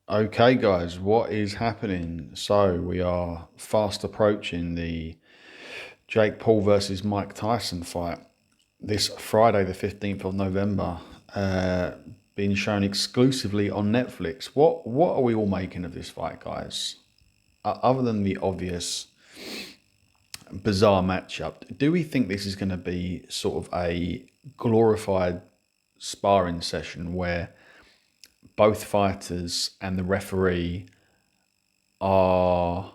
Okay, guys, what is happening? So we are fast approaching the Jake Paul versus Mike Tyson fight this Friday, the 15th of November, being shown exclusively on Netflix. What are we all making of this fight, guys? Other than the obvious bizarre matchup, do we think this is going to be sort of a glorified sparring session where both fighters and the referee are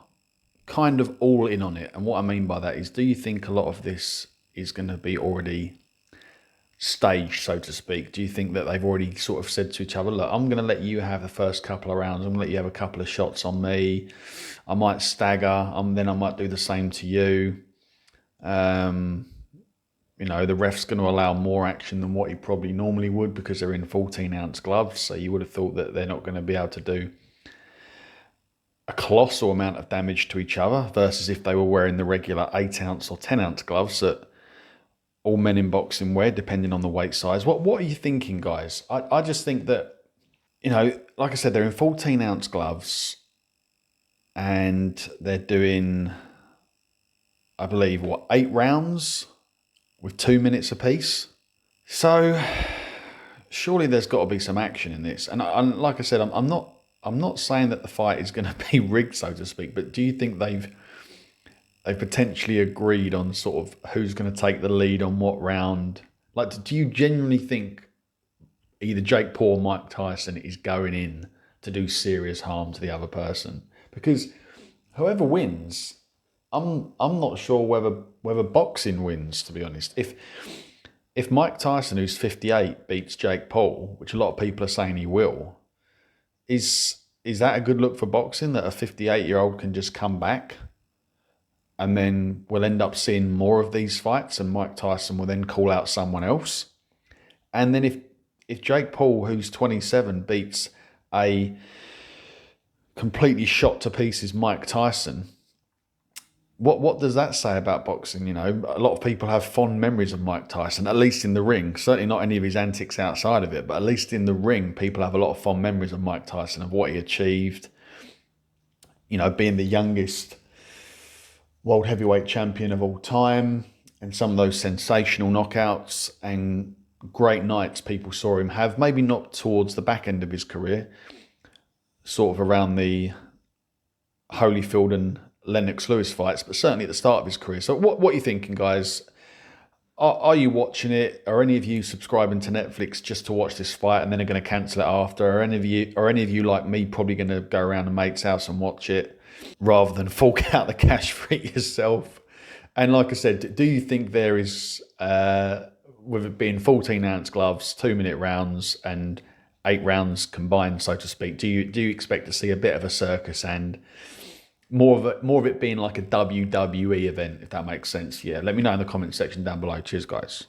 kind of all in on it? And what I mean by that is, do you think a lot of this is going to be already staged, so to speak? Do you think that they've already sort of said to each other, look, I'm going to let you have the first couple of rounds, I'm going to let you have a couple of shots on me, I might stagger, then I might do the same to you. The ref's going to allow more action than what he probably normally would because they're in 14-ounce gloves. So you would have thought that they're not going to be able to do a colossal amount of damage to each other versus if they were wearing the regular 8-ounce or 10-ounce gloves that all men in boxing wear, depending on the weight size. What are you thinking, guys? I just think that, like I said, they're in 14-ounce gloves and they're doing, I believe, 8 rounds with 2 minutes apiece. So surely there's got to be some action in this. And like I said, I'm not saying that the fight is going to be rigged, so to speak, but do you think they've potentially agreed on sort of who's going to take the lead on what round? Like, do you genuinely think either Jake Paul or Mike Tyson is going in to do serious harm to the other person? Because whoever wins, I'm not sure whether boxing wins, to be honest. If Mike Tyson, who's 58, beats Jake Paul, which a lot of people are saying he will, is that a good look for boxing, that a 58-year-old can just come back? And then we'll end up seeing more of these fights and Mike Tyson will then call out someone else. And then if Jake Paul, who's 27, beats a completely shot to pieces Mike Tyson, what does that say about boxing? A lot of people have fond memories of Mike Tyson, at least in the ring. Certainly not any of his antics outside of it, but at least in the ring, people have a lot of fond memories of Mike Tyson, of what he achieved. Being the youngest world heavyweight champion of all time, and some of those sensational knockouts and great nights people saw him have, maybe not towards the back end of his career, sort of around the Holyfield and Lennox Lewis fights, but certainly at the start of his career. So what are you thinking, guys? Are you watching it? Are any of you subscribing to Netflix just to watch this fight and then are going to cancel it after? Are any of you like me probably going to go around a mate's house and watch it rather than fork out the cash for it yourself? And like I said, do you think there is, with it being 14-ounce gloves, 2-minute rounds, and 8 rounds combined, so to speak, do you expect to see a bit of a circus and more of it being like a WWE event, if that makes sense? Yeah, let me know in the comment section down below. Cheers, guys.